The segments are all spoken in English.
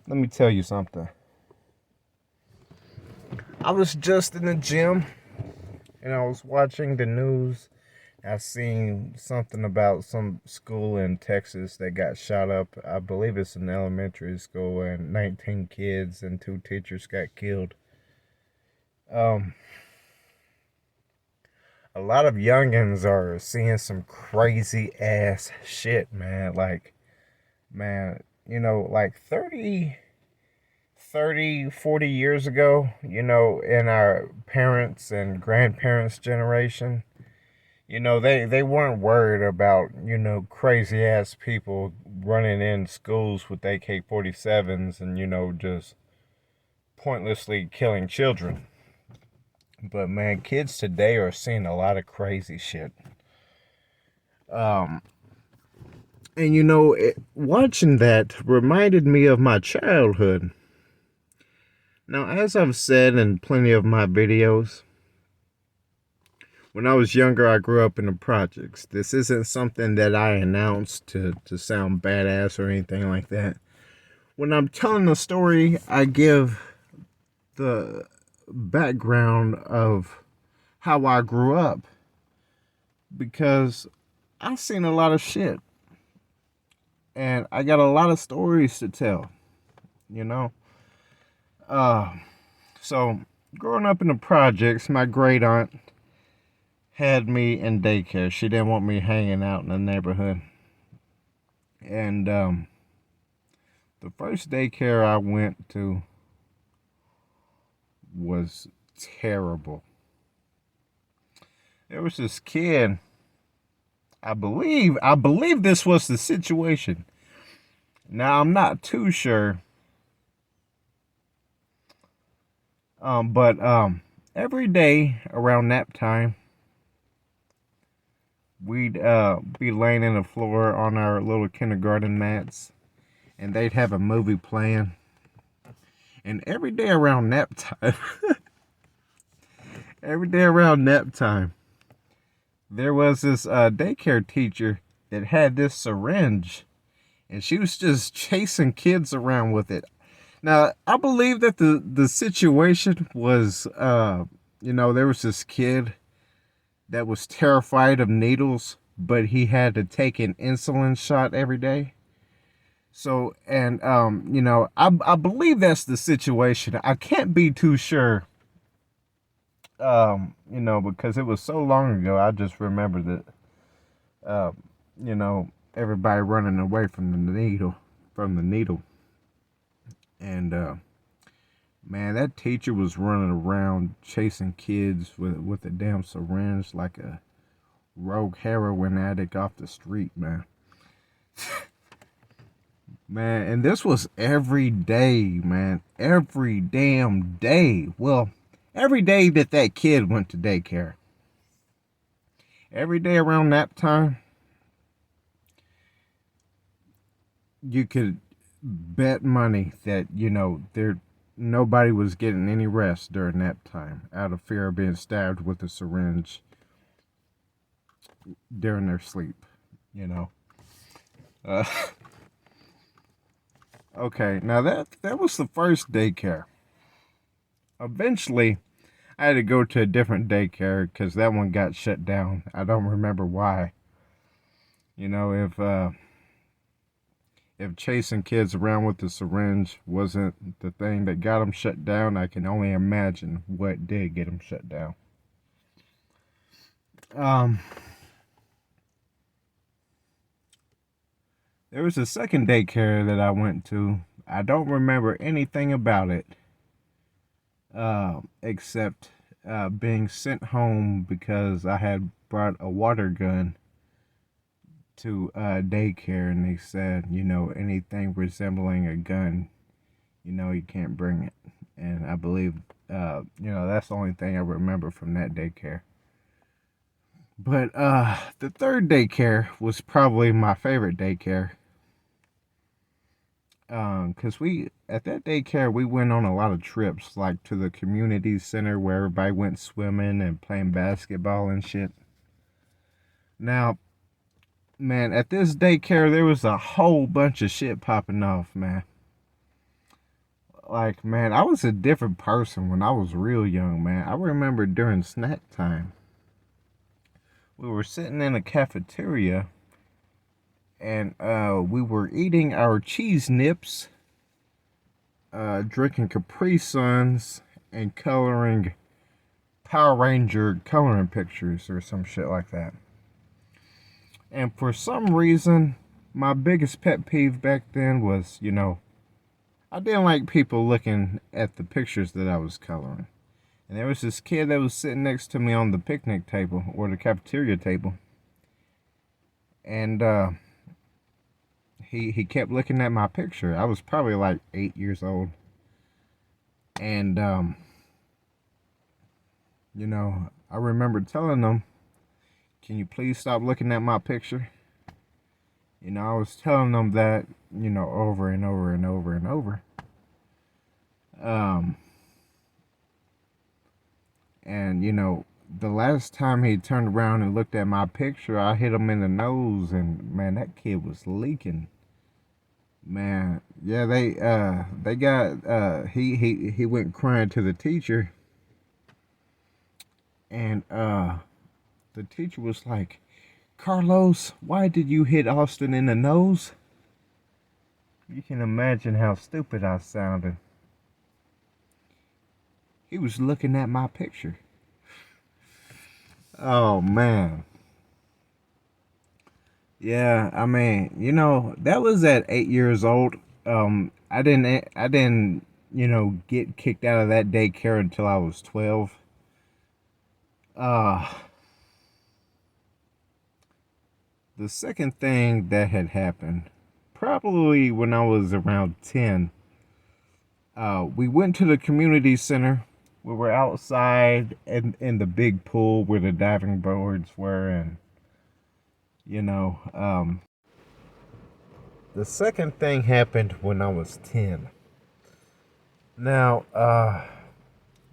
Let me tell you something. I was just in the gym and I was watching the news. I seen something about some school in Texas that got shot up. I believe it's an elementary school, and 19 kids and 2 teachers got killed. Um, a lot of youngins are seeing some crazy ass shit, man. Like, man, like 40 years ago, in our parents' and grandparents' generation, they weren't worried about, crazy ass people running in schools with AK 47s and, just pointlessly killing children. But man, kids today are seeing a lot of crazy shit. Um, and watching that reminded me of my childhood. Now, as I've said in plenty of my videos, when I was younger, I grew up in the projects. This isn't something that I announced to sound badass or anything like that. When I'm telling the story, I give the background of how I grew up because I've seen a lot of shit and I got a lot of stories to tell, you know? Uh, so, growing up in the projects, my great aunt had me in daycare. She didn't want me hanging out in the neighborhood. And the first daycare I went to was terrible. There was this kid, I believe this was the situation. Now I'm not too sure. But every day around nap time, we'd be laying in the floor on our little kindergarten mats, and they'd have a movie playing. And every day around nap time, every day around nap time, there was this daycare teacher that had this syringe, and she was just chasing kids around with it. Now, I believe that the situation was, there was this kid that was terrified of needles, but he had to take an insulin shot every day. So, and, I believe that's the situation. I can't be too sure, because it was so long ago. I just remember that, everybody running away from the needle. And, man, that teacher was running around chasing kids with a damn syringe like a rogue heroin addict off the street, man. Man, and this was every day, man. Every damn day. Well, every day that kid went to daycare. Every day around nap time, you could bet money that, nobody was getting any rest during nap time out of fear of being stabbed with a syringe during their sleep, you know. Uh, okay, now that was the first daycare. Eventually, I had to go to a different daycare because that one got shut down. I don't remember why. If chasing kids around with the syringe wasn't the thing that got them shut down, I can only imagine what did get them shut down. Um, there was a second daycare that I went to. I don't remember anything about it, except being sent home because I had brought a water gun to daycare, and they said, anything resembling a gun, you can't bring it. And I believe, that's the only thing I remember from that daycare. But the third daycare was probably my favorite daycare. Cause at that daycare we went on a lot of trips, like to the community center where everybody went swimming and playing basketball and shit. Now, man, at this daycare there was a whole bunch of shit popping off, man. Like, man, I was a different person when I was real young, man. I remember during snack time, we were sitting in a cafeteria and we were eating our cheese nips, drinking Capri Suns, and coloring Power Ranger coloring pictures or some shit like that. And for some reason, my biggest pet peeve back then was, I didn't like people looking at the pictures that I was coloring. And there was this kid that was sitting next to me on the picnic table or the cafeteria table. And he kept looking at my picture. I was probably like 8 years old. And I remember telling him, "Can you please stop looking at my picture?" I was telling them that, over and over and over and over. And, the last time he turned around and looked at my picture, I hit him in the nose, and, man, that kid was leaking. Man, yeah, they got, he went crying to the teacher, and, the teacher was like, "Carlos, why did you hit Austin in the nose?" You can imagine how stupid I sounded. He was looking at my picture. Oh, man. Yeah, I mean, that was at 8 years old. I didn't, get kicked out of that daycare until I was 12. Uh, the second thing that had happened, probably when I was around 10, we went to the community center. We were outside in the big pool where the diving boards were, and, the second thing happened when I was 10. Now,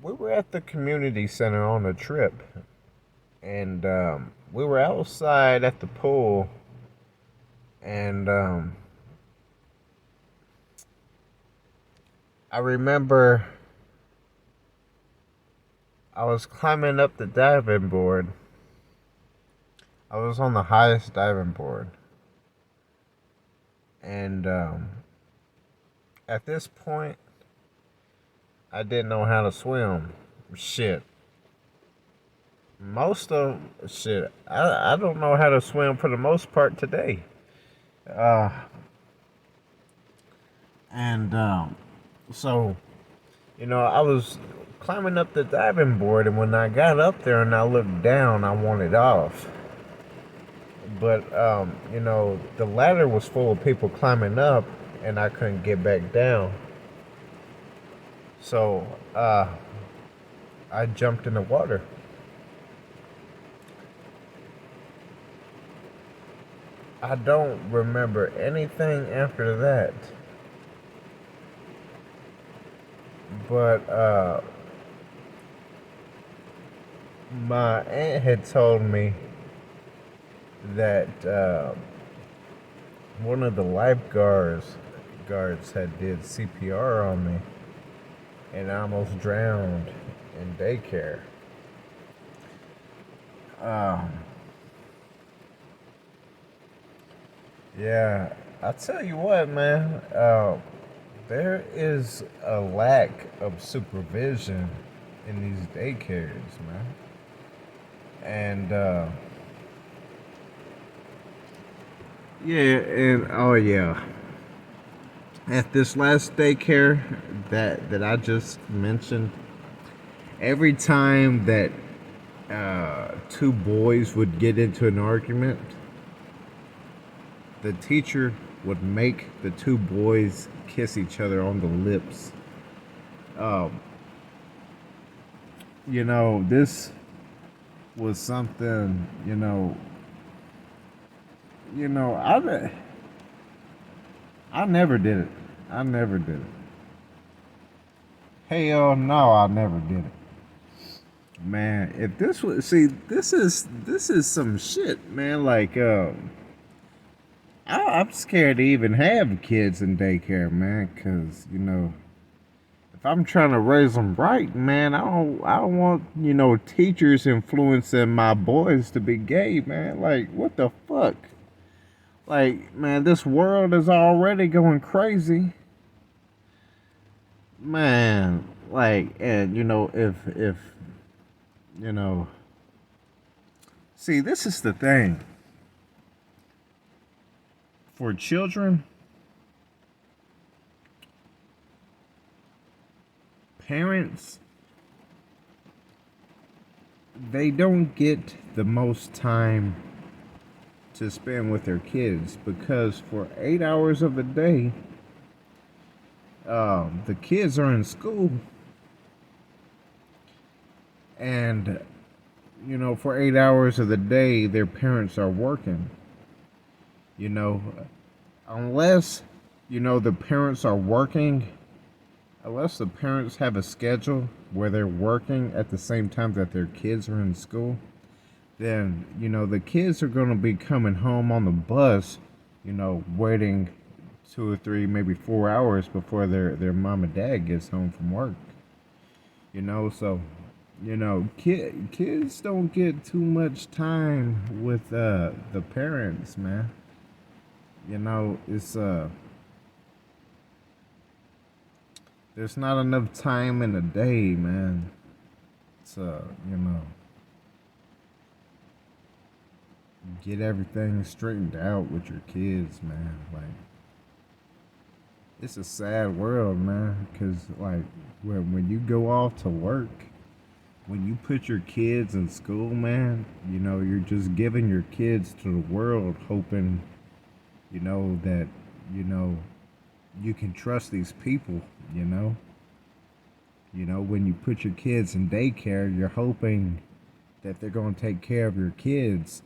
we were at the community center on a trip, and we were outside at the pool, and I remember I was climbing up the diving board. I was on the highest diving board, and at this point, I didn't know how to swim. Shit. I don't know how to swim for the most part today. Uh, and so, I was climbing up the diving board, and when I got up there and I looked down, I wanted off. But, the ladder was full of people climbing up, and I couldn't get back down. So, I jumped in the water. I don't remember anything after that. But my aunt had told me that one of the lifeguards had did CPR on me, and I almost drowned in daycare. Yeah, I tell you what, man. There is a lack of supervision in these daycares, man. And yeah, and oh yeah, at this last daycare that I just mentioned, every time that two boys would get into an argument, the teacher would make the two boys kiss each other on the lips. Um, this was something, I never did it. I never did it. Hell no, I never did it. Man, if this was, see, this is some shit, man. Like, I'm scared to even have kids in daycare, man, because, if I'm trying to raise them right, man, I don't want, teachers influencing my boys to be gay, man. Like, what the fuck? Like, man, this world is already going crazy. Man, like, and if you know, see, this is the thing. For children, parents, they don't get the most time to spend with their kids because for 8 hours of the day, the kids are in school, and for 8 hours of the day, their parents are working. You know, unless the parents are working, unless the parents have a schedule where they're working at the same time that their kids are in school, then the kids are going to be coming home on the bus, waiting 2 or 3, maybe 4 hours before their mom and dad gets home from work. So kids don't get too much time with the parents, man. It's there's not enough time in the day, man. It's get everything straightened out with your kids, man. Like, it's a sad world, man, because like when you go off to work, when you put your kids in school, man, you're just giving your kids to the world, hoping that you can trust these people. When you put your kids in daycare, you're hoping that they're going to take care of your kids.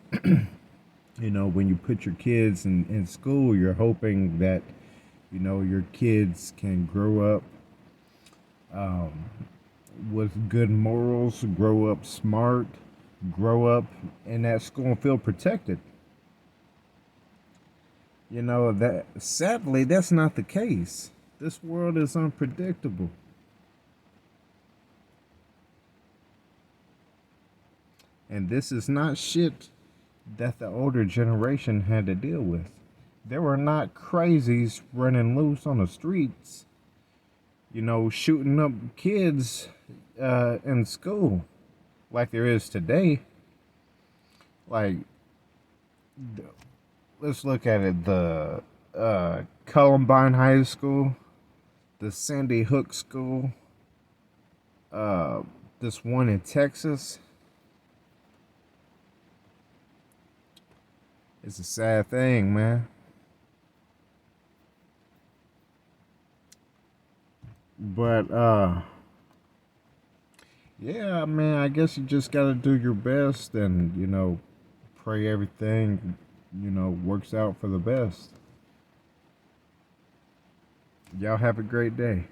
When you put your kids in school, you're hoping that your kids can grow up with good morals, grow up smart, grow up in that school and feel protected. That sadly that's not the case. This world is unpredictable. And this is not shit that the older generation had to deal with. There were not crazies running loose on the streets, shooting up kids in school like there is today. Like, let's look at it. The Columbine High School, the Sandy Hook School, this one in Texas. It's a sad thing, man. But yeah, man, I guess you just gotta do your best and pray everything works out for the best. Y'all have a great day.